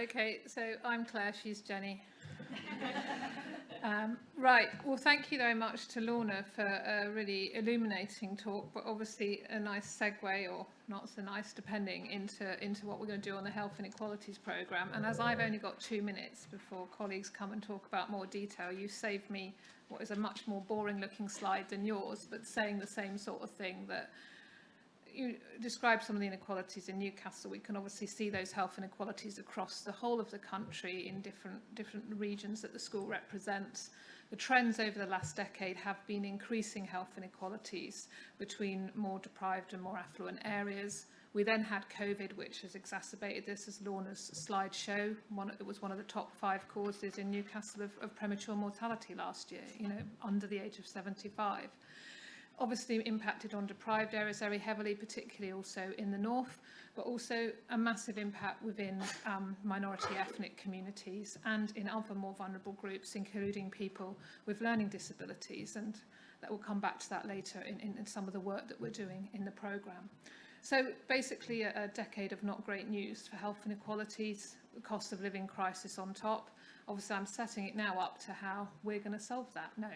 Okay, so I'm Claire, she's Jenny. Right, well, thank you very much to Lorna for a really illuminating talk, but obviously a nice segue, or not so nice, depending, into what we're going to do on the Health Inequalities programme. And as I've only got 2 minutes before colleagues come and talk about more detail, you saved me what is a much more boring looking slide than yours, but saying the same sort of thing, that you describe some of the inequalities in Newcastle. We can obviously see those health inequalities across the whole of the country in different regions that the school represents. The trends over the last decade have been increasing health inequalities between more deprived and more affluent areas. We then had COVID, which has exacerbated this, as Lorna's slide show. It was one of the top 5 causes in Newcastle of premature mortality last year, under the age of 75. Obviously impacted on deprived areas very heavily, particularly also in the north, but also a massive impact within minority ethnic communities and in other more vulnerable groups, including people with learning disabilities. And that will come back to that later in some of the work that we're doing in the programme. So basically a decade of not great news for health inequalities, the cost of living crisis on top. Obviously I'm setting it now up to how we're going to solve that. No.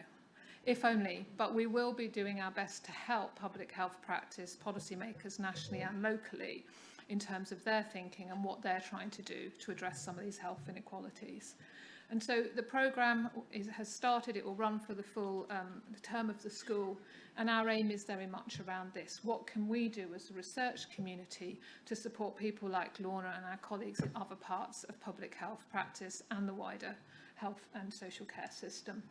If only, but we will be doing our best to help public health practice policymakers nationally and locally in terms of their thinking and what they're trying to do to address some of these health inequalities. And so the programme has started. It will run for the full term of the school, and our aim is very much around this. What can we do as a research community to support people like Lorna and our colleagues in other parts of public health practice and the wider health and social care system?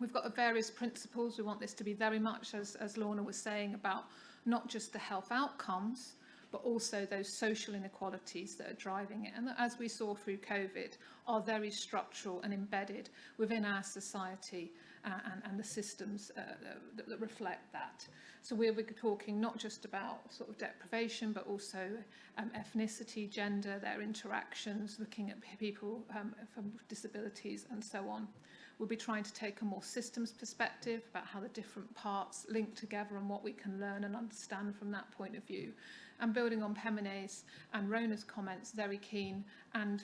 We've got various principles. We want this to be very much, as Lorna was saying, about not just the health outcomes, but also those social inequalities that are driving it. And that, as we saw through COVID, are very structural and embedded within our society and the systems that reflect that. So we'll be talking not just about sort of deprivation, but also ethnicity, gender, their interactions, looking at people from disabilities and so on. We'll be trying to take a more systems perspective about how the different parts link together and what we can learn and understand from that point of view. And building on Peminet's and Rona's comments, very keen and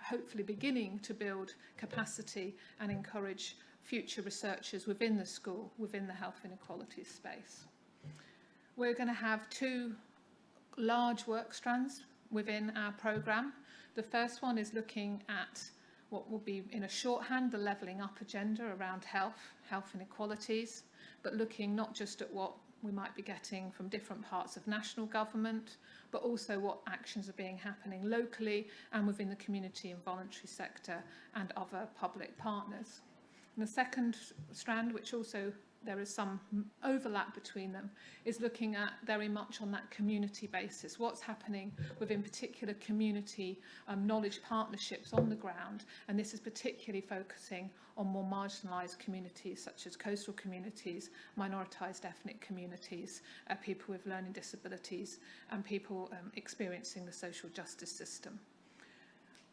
hopefully beginning to build capacity and encourage future researchers within the school, within the health inequalities space. We're going to have 2 large work strands within our programme. The first one is looking at what will be, in a shorthand, the levelling up agenda around health inequalities, but looking not just at what we might be getting from different parts of national government, but also what actions are happening locally and within the community and voluntary sector and other public partners. And the second strand, which also there is some overlap between them, is looking at very much on that community basis. What's happening within particular community knowledge partnerships on the ground, and this is particularly focusing on more marginalised communities such as coastal communities, minoritised ethnic communities, people with learning disabilities, and people experiencing the social justice system.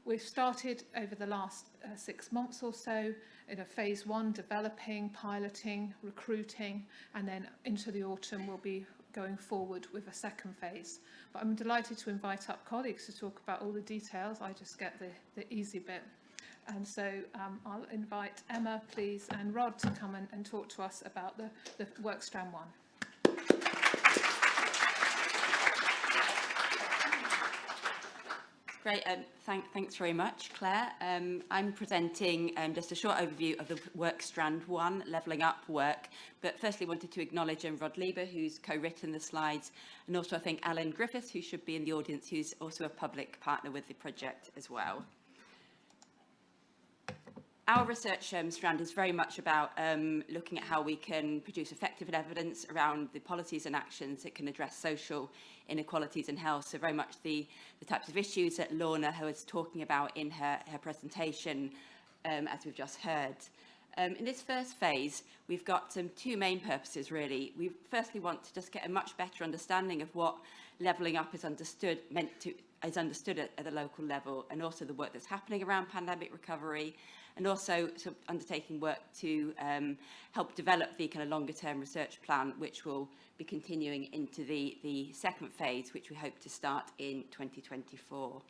We've started over the last 6 months or so in a phase 1, developing, piloting, recruiting, and then into the autumn we'll be going forward with a second phase. But I'm delighted to invite up colleagues to talk about all the details. I just get the easy bit. And so I'll invite Emma, please, and Rod to come and talk to us about the work strand 1. Great, thanks very much, Claire. I'm presenting just a short overview of the work strand 1, levelling up work, but firstly wanted to acknowledge Rod Lieber, who's co-written the slides, and also I think Alan Griffiths, who should be in the audience, who's also a public partner with the project as well. Our research strand is very much about looking at how we can produce effective evidence around the policies and actions that can address social inequalities in health. So very much the types of issues that Lorna was talking about in her presentation, as we've just heard. In this first phase, we've got 2 main purposes, really. We firstly want to just get a much better understanding of what levelling up is understood at the local level, and also the work that's happening around pandemic recovery, and also sort of undertaking work to help develop the kind of longer term research plan, which will be continuing into the second phase, which we hope to start in 2024.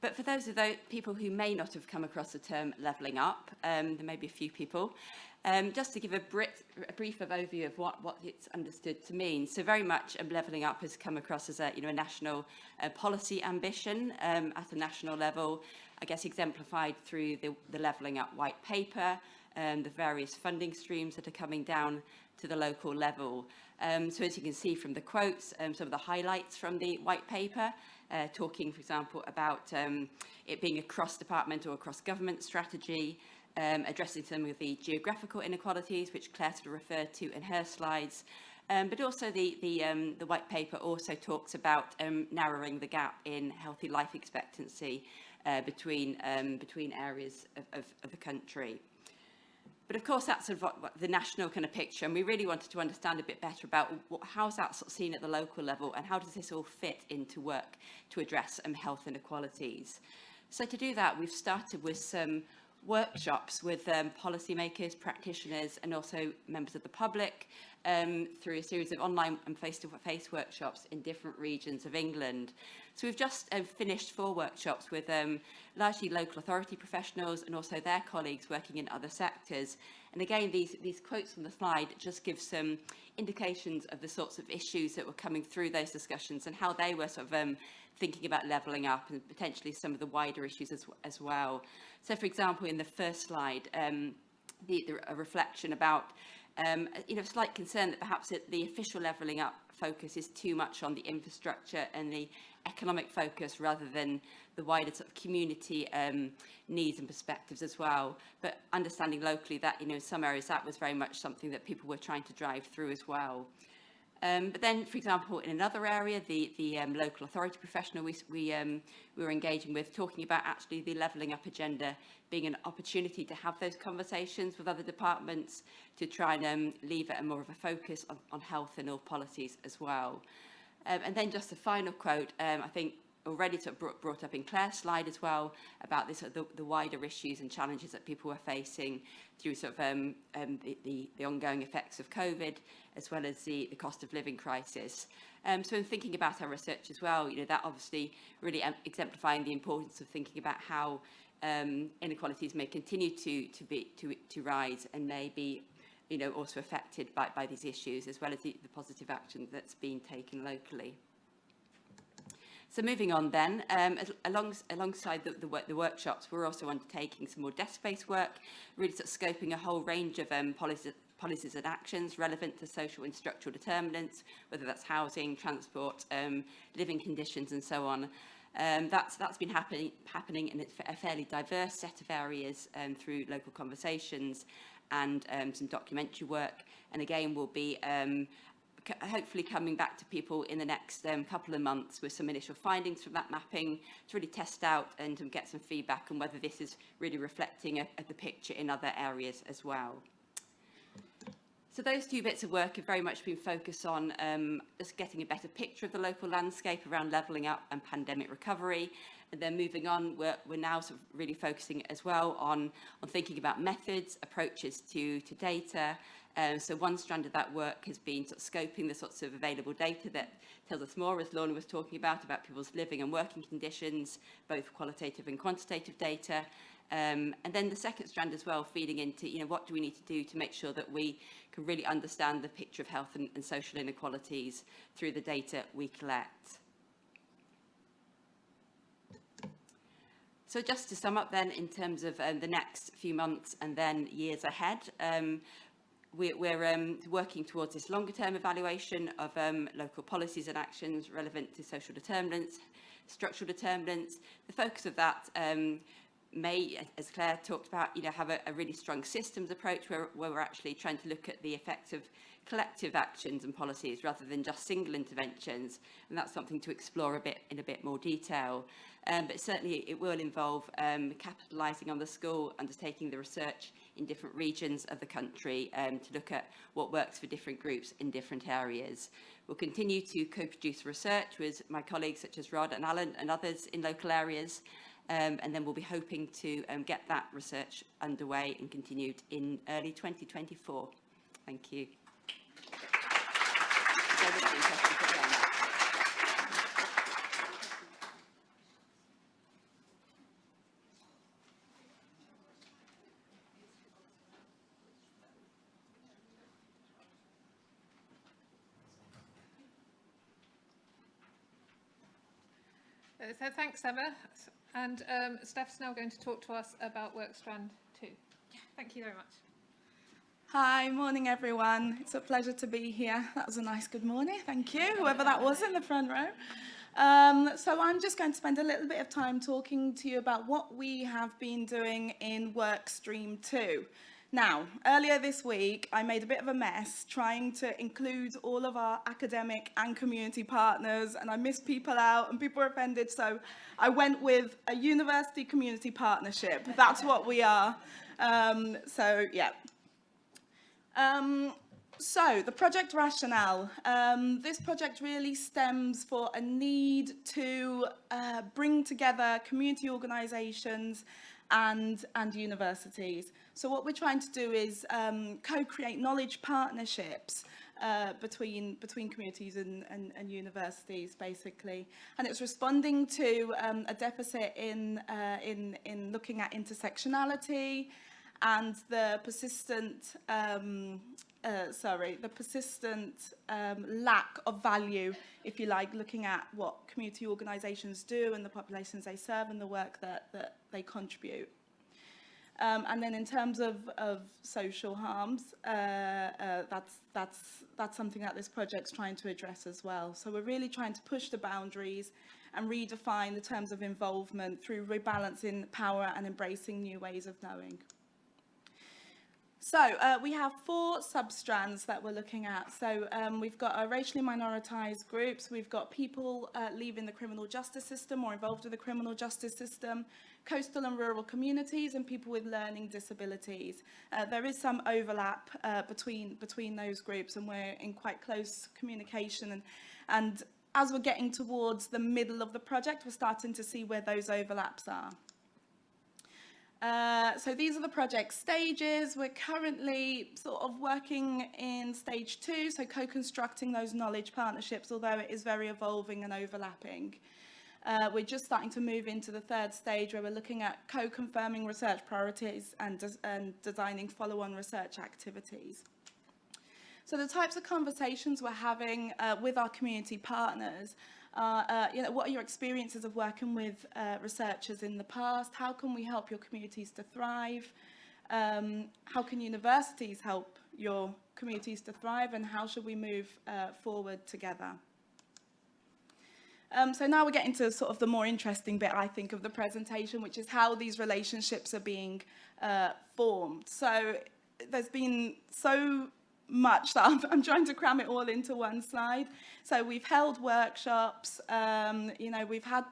But for those people who may not have come across the term levelling up, there may be a few people, just to give a brief overview of what it's understood to mean. So very much levelling up has come across as a national policy ambition at a national level, I guess exemplified through the Levelling Up white paper, the various funding streams that are coming down to the local level. So as you can see from the quotes, some of the highlights from the white paper, talking, for example, about it being a cross-departmental or cross-government strategy, addressing some of the geographical inequalities, which Claire sort of referred to in her slides. But also the white paper also talks about narrowing the gap in healthy life expectancy between areas of the country. But of course, that's sort of what the national kind of picture, and we really wanted to understand a bit better about how's that sort of seen at the local level, and how does this all fit into work to address health inequalities. So to do that, we've started with some workshops with policymakers, practitioners, and also members of the public through a series of online and face-to-face workshops in different regions of England. So we've just finished 4 workshops with largely local authority professionals and also their colleagues working in other sectors. And again, these quotes on the slide just give some indications of the sorts of issues that were coming through those discussions and how they were sort of thinking about levelling up and potentially some of the wider issues as well. So, for example, in the first slide, a reflection about a slight concern that perhaps the official levelling up focus is too much on the infrastructure and the economic focus rather than the wider sort of community needs and perspectives as well. But understanding locally that, in some areas that was very much something that people were trying to drive through as well. But then, for example, in another area, the local authority professional we were engaging with, talking about actually the levelling up agenda being an opportunity to have those conversations with other departments to try and leave it more of a focus on health and all policies as well. And then just a final quote, I think already sort of brought up in Claire's slide as well, about this, the wider issues and challenges that people were facing through sort of the ongoing effects of COVID, as well as the cost of living crisis. So in thinking about our research as well, that obviously really exemplifying the importance of thinking about how inequalities may continue to rise and may be also affected by these issues, as well as the positive action that's being taken locally. So moving on then, alongside the workshops, we're also undertaking some more desk-based work, really sort of scoping a whole range of policies and actions relevant to social and structural determinants, whether that's housing, transport, living conditions, and so on. That's been happening in a fairly diverse set of areas through local conversations and some documentary work. And again, we'll be hopefully coming back to people in the next couple of months with some initial findings from that mapping to really test out and get some feedback on whether this is really reflecting the picture in other areas as well. So those 2 bits of work have very much been focused on just getting a better picture of the local landscape around levelling up and pandemic recovery. And then moving on, we're now sort of really focusing as well on thinking about methods, approaches to data. So one strand of that work has been sort of scoping the sorts of available data that tells us more, as Lorna was talking about people's living and working conditions, both qualitative and quantitative data. And then the second strand as well, feeding into, what do we need to do to make sure that we can really understand the picture of health and social inequalities through the data we collect. So just to sum up then, in terms of the next few months and then years ahead, we're working towards this longer term evaluation of local policies and actions relevant to social determinants, structural determinants. The focus of that may, as Claire talked about, have a really strong systems approach where we're actually trying to look at the effects of collective actions and policies rather than just single interventions, and that's something to explore in a bit more detail. But certainly it will involve capitalising on the school, undertaking the research in different regions of the country to look at what works for different groups in different areas. We'll continue to co-produce research with my colleagues such as Rod and Alan and others in local areas. And then we'll be hoping to get that research underway and continued in early 2024. Thank you. So thanks, Emma. And Steph's now going to talk to us about work strand 2. Thank you very much. Hi, morning everyone. It's a pleasure to be here. That was a nice good morning, thank you, whoever that was in the front row. So I'm just going to spend a little bit of time talking to you about what we have been doing in work stream 2. Now, earlier this week, I made a bit of a mess trying to include all of our academic and community partners, and I missed people out and people were offended, so I went with a university community partnership. That's what we are. So the project rationale. This project really stems for a need to bring together community organisations and universities. So what we're trying to do is co-create knowledge partnerships between communities and universities, basically. And it's responding to a deficit in looking at intersectionality and the persistent lack of value, if you like, looking at what community organisations do and the populations they serve and the work that they contribute. And then in terms of social harms, that's something that this project's trying to address as well. So we're really trying to push the boundaries and redefine the terms of involvement through rebalancing power and embracing new ways of knowing. So we have 4 substrands that we're looking at. So we've got our racially minoritized groups, we've got people leaving the criminal justice system or involved with the criminal justice system, coastal and rural communities, and people with learning disabilities. There is some overlap between those groups, and we're in quite close communication. And as we're getting towards the middle of the project, we're starting to see where those overlaps are. So these are the project stages. We're currently sort of working in stage 2, so co-constructing those knowledge partnerships, although it is very evolving and overlapping. We're just starting to move into the 3rd stage, where we're looking at co-confirming research priorities and designing follow-on research activities. So the types of conversations we're having with our community partners what are your experiences of working with researchers in the past? How can we help your communities to thrive? How can universities help your communities to thrive? And how should we move forward together? So now we're getting to sort of the more interesting bit, I think, of the presentation, which is how these relationships are being formed. So there's been so much that I'm trying to cram it all into one slide. So we've held workshops, we've had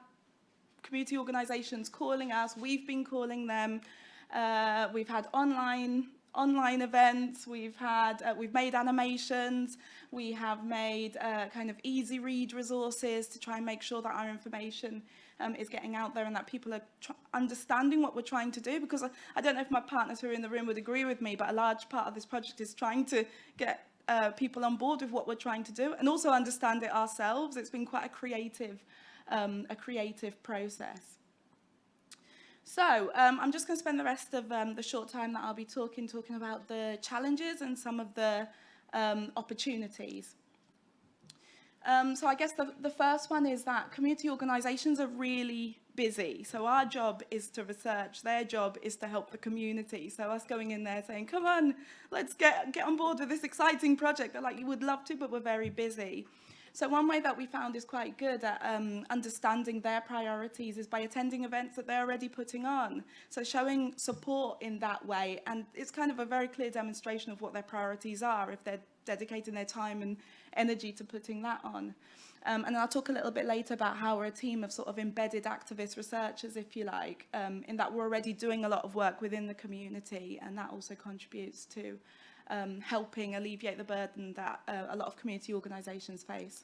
community organisations calling us, we've been calling them, we've had online events, we've made animations, we have made kind of easy read resources to try and make sure that our information is getting out there and that people are understanding what we're trying to do, because I don't know if my partners who are in the room would agree with me, but a large part of this project is trying to get people on board with what we're trying to do and also understand it ourselves. It's been quite a creative process. So I'm just going to spend the rest of the short time that I'll be talking about the challenges and some of the opportunities. So I guess the first one is that community organisations are really busy. So our job is to research, their job is to help the community. So us going in there saying, come on, let's get on board with this exciting project. They're like, you would love to, but we're very busy. So one way that we found is quite good at understanding their priorities is by attending events that they're already putting on. So showing support in that way. And it's kind of a very clear demonstration of what their priorities are if they're dedicating their time and energy to putting that on. And I'll talk a little bit later about how we're a team of sort of embedded activist researchers, if you like, in that we're already doing a lot of work within the community, and that also contributes to helping alleviate the burden that a lot of community organisations face.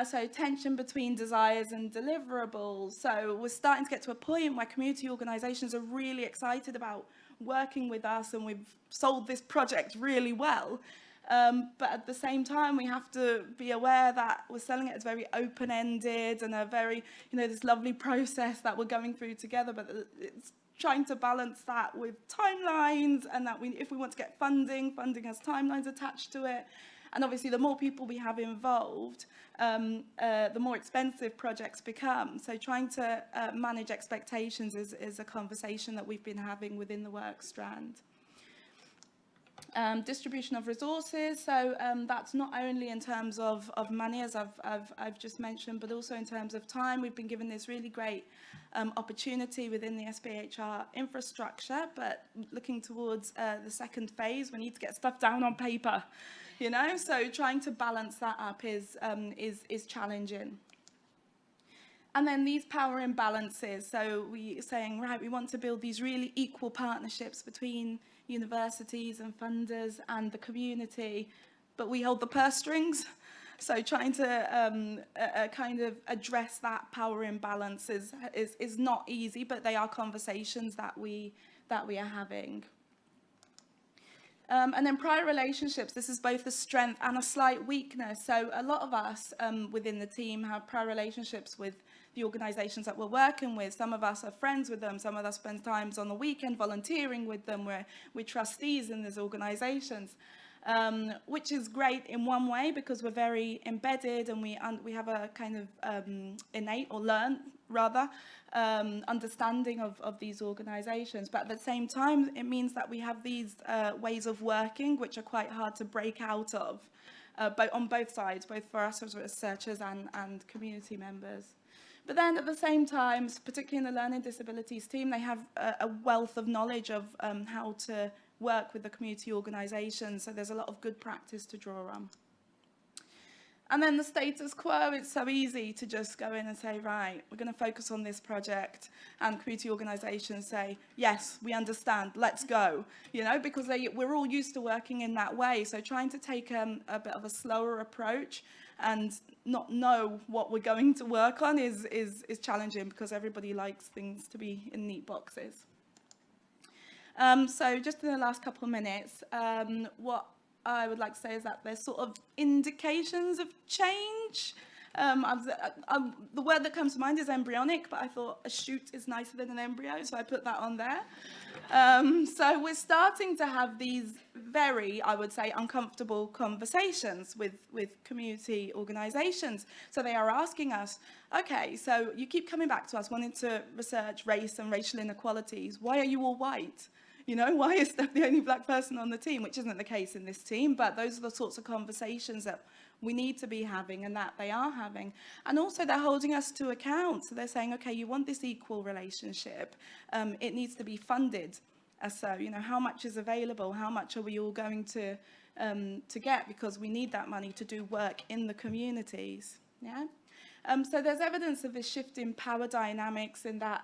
So tension between desires and deliverables. So we're starting to get to a point where community organisations are really excited about working with us, and we've sold this project really well. But at the same time, we have to be aware that we're selling it as very open-ended and a very, this lovely process that we're going through together, but it's trying to balance that with timelines, and that if we want to get funding has timelines attached to it. And obviously, the more people we have involved, the more expensive projects become. So trying to manage expectations is a conversation that we've been having within the work strand. Distribution of resources, so that's not only in terms of money, as I've just mentioned, but also in terms of time. We've been given this really great opportunity within the SPHR infrastructure, but looking towards the second phase, we need to get stuff down on paper, you know, so trying to balance that up is challenging. And then these power imbalances, so we're saying, right, we want to build these really equal partnerships between universities and funders and the community, but we hold the purse strings. So trying to kind of address that power imbalance is not easy, but they are conversations that we are having. And then prior relationships, this is both a strength and a slight weakness. So a lot of us within the team have prior relationships with the organisations that we're working with. Some of us are friends with them. Some of us spend times on the weekend volunteering with them. We're trustees in these organisations, which is great in one way because we're very embedded and we have a kind of innate or learned rather understanding of these organisations. But at the same time, it means that we have these ways of working which are quite hard to break out of, on both sides, both for us as researchers and community members. But then at the same time, particularly in the learning disabilities team, they have a wealth of knowledge of how to work with the community organisations. So there's a lot of good practice to draw on. And then the status quo, it's so easy to just go in and say, right, we're going to focus on this project. And community organisations say, yes, we understand, let's go. You know, because we're all used to working in that way. So trying to take a bit of a slower approach and not know what we're going to work on is challenging because everybody likes things to be in neat boxes. So just in the last couple of minutes, what I would like to say is that there's sort of indications of change. The word that comes to mind is embryonic, but I thought a shoot is nicer than an embryo, so I put that on there. So we're starting to have these very, I would say, uncomfortable conversations with community organisations. So they are asking us, okay, so you keep coming back to us wanting to research race and racial inequalities. Why are you all white? You know, why is Steph the only black person on the team? Which isn't the case in this team, but those are the sorts of conversations that we need to be having and that they are having. And also they're holding us to account. So they're saying, okay, you want this equal relationship. It needs to be funded. So, you know, how much is available? How much are we all going to get? Because we need that money to do work in the communities. Yeah. So there's evidence of this shift in power dynamics in that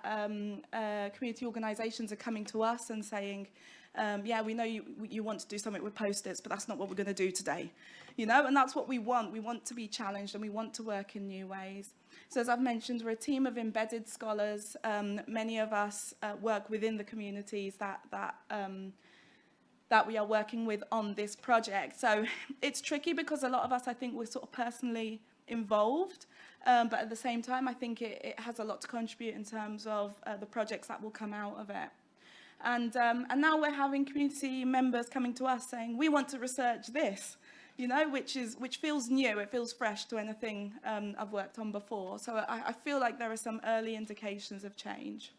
community organisations are coming to us and saying, yeah, we know you want to do something with post-its, but that's not what we're going to do today. You know, and that's what we want. We want to be challenged and we want to work in new ways. So as I've mentioned, we're a team of embedded scholars. Many of us work within the communities that we are working with on this project. So it's tricky because a lot of us, I think, we're sort of personally involved, but at the same time, I think it has a lot to contribute in terms of the projects that will come out of it. And now we're having community members coming to us saying, we want to research this, you know, which feels new, it feels fresh to anything I've worked on before. So I feel like there are some early indications of change.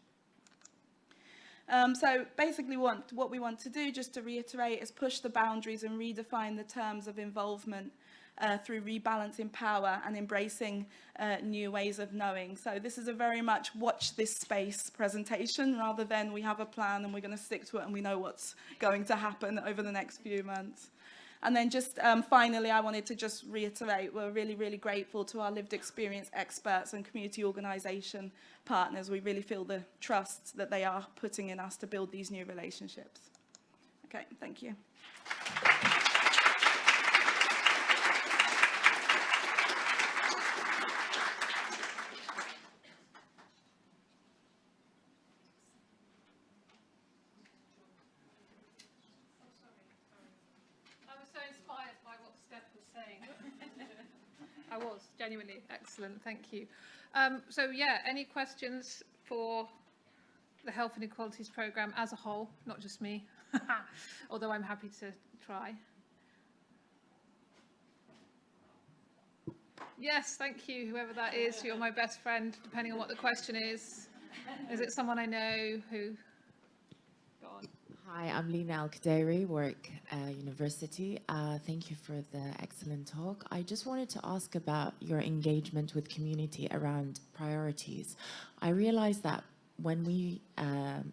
So basically what we want to do, just to reiterate, is push the boundaries and redefine the terms of involvement through rebalancing power and embracing new ways of knowing. So this is a very much watch this space presentation rather than we have a plan and we're going to stick to it and we know what's going to happen over the next few months. And then just finally, I wanted to just reiterate, we're really, really grateful to our lived experience experts and community organisation partners. We really feel the trust that they are putting in us to build these new relationships. Okay, thank you. I was genuinely excellent, thank you. So yeah, any questions for the Health Inequalities Programme as a whole, not just me, although I'm happy to try. Yes, thank you, whoever that is. You're my best friend, depending on what the question is. Is it someone I know who... Go on. Hi, I'm Lina Al-Qadairi, work university. Thank you for the excellent talk. I just wanted to ask about your engagement with community around priorities. I realized that when we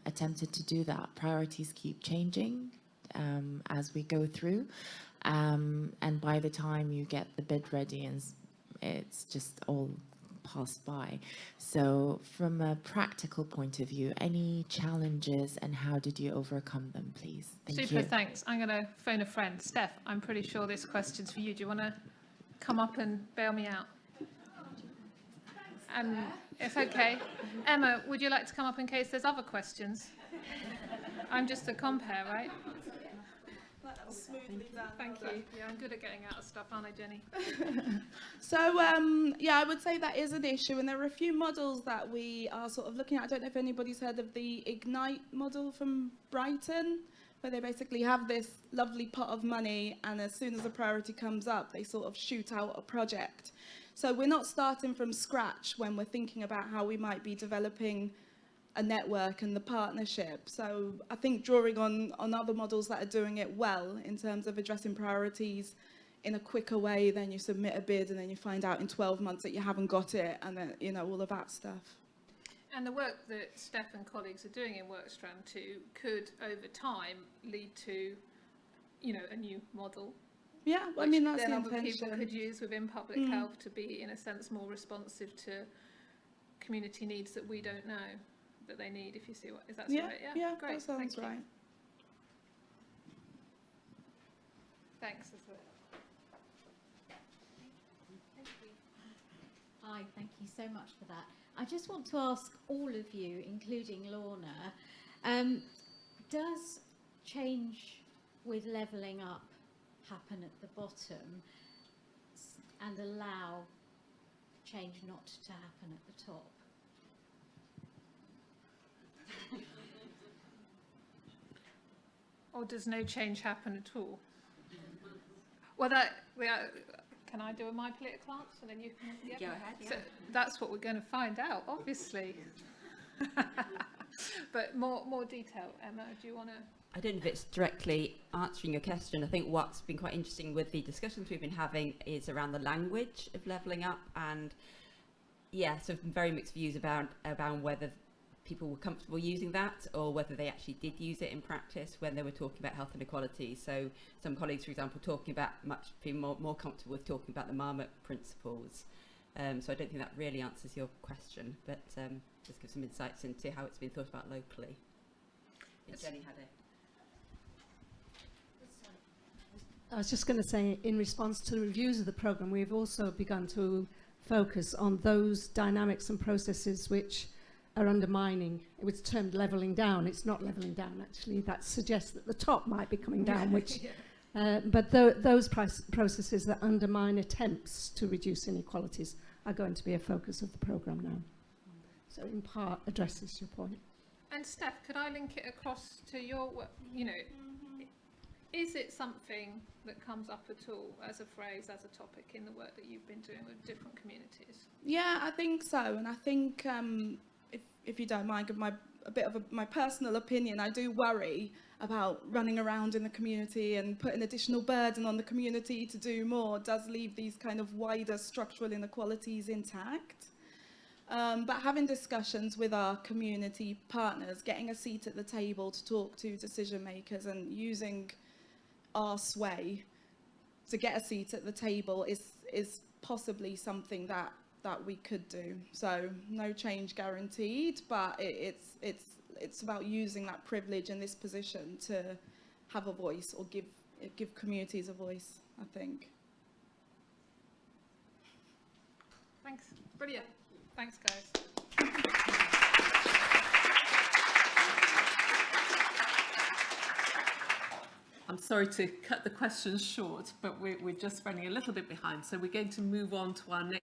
attempted to do that, priorities keep changing as we go through. And by the time you get the bid ready, and it's just all passed by. So from a practical point of view, any challenges and how did you overcome them, please? Thank you. Super, thanks. I'm going to phone a friend. Steph, I'm pretty sure this question's for you. Do you want to come up and bail me out? It's okay. Emma, would you like to come up in case there's other questions? I'm just a compere, right? Smoothly done. Thank you. Yeah, I'm good at getting out of stuff, aren't I, Jenny? So, yeah, I would say that is an issue, and there are a few models that we are sort of looking at. I don't know if anybody's heard of the Ignite model from Brighton, where they basically have this lovely pot of money, and as soon as a priority comes up, they sort of shoot out a project. So we're not starting from scratch when we're thinking about how we might be developing a network and the partnership. So I think drawing on other models that are doing it well in terms of addressing priorities in a quicker way, then you submit a bid and then you find out in 12 months that you haven't got it, and then, you know, all of that stuff. And the work that Steph and colleagues are doing in Workstrand 2 could, over time, lead to, you know, a new model. Yeah, I mean, that's then the other people intention. could use within public health to be, in a sense, more responsive to community needs that we don't know that they need, if you see what, is that right? Yeah, Great, that sounds thank you. right. Thanks. Hi, thank you so much for that. I just want to ask all of you, including Lorna, does change with levelling up happen at the bottom and allow change not to happen at the top? Or does no change happen at all? Well, can I do my political answer and then you can... Yeah. Go ahead. So that's what we're going to find out, obviously. But more detail, Emma, do you want to... I don't know if it's directly answering your question. I think what's been quite interesting with the discussions we've been having is around the language of levelling up, and yeah, so very mixed views about whether people were comfortable using that or whether they actually did use it in practice when they were talking about health inequality. So some colleagues, for example, talking about being more comfortable with talking about the Marmot principles. So I don't think that really answers your question, but just give some insights into how it's been thought about locally. Jenny had it. I was just going to say, in response to the reviews of the programme, we've also begun to focus on those dynamics and processes which are undermining. It was termed levelling down. It's not levelling down, actually. That suggests that the top might be coming down, which, but those processes that undermine attempts to reduce inequalities are going to be a focus of the programme now. So in part addresses your point. And Steph, could I link it across to your work? You know, is it something that comes up at all as a phrase, as a topic in the work that you've been doing with different communities? Yeah, I think so. And I think, if you don't mind, give a bit of my personal opinion, I do worry about running around in the community and putting additional burden on the community to do more does leave these kind of wider structural inequalities intact. But having discussions with our community partners, getting a seat at the table to talk to decision makers and using our sway to get a seat at the table is possibly something that we could do. So no change guaranteed, but it's about using that privilege in this position to have a voice or give communities a voice, I think. Thanks. Brilliant. Thanks, guys. I'm sorry to cut the questions short, but we're just running a little bit behind. So we're going to move on to our next.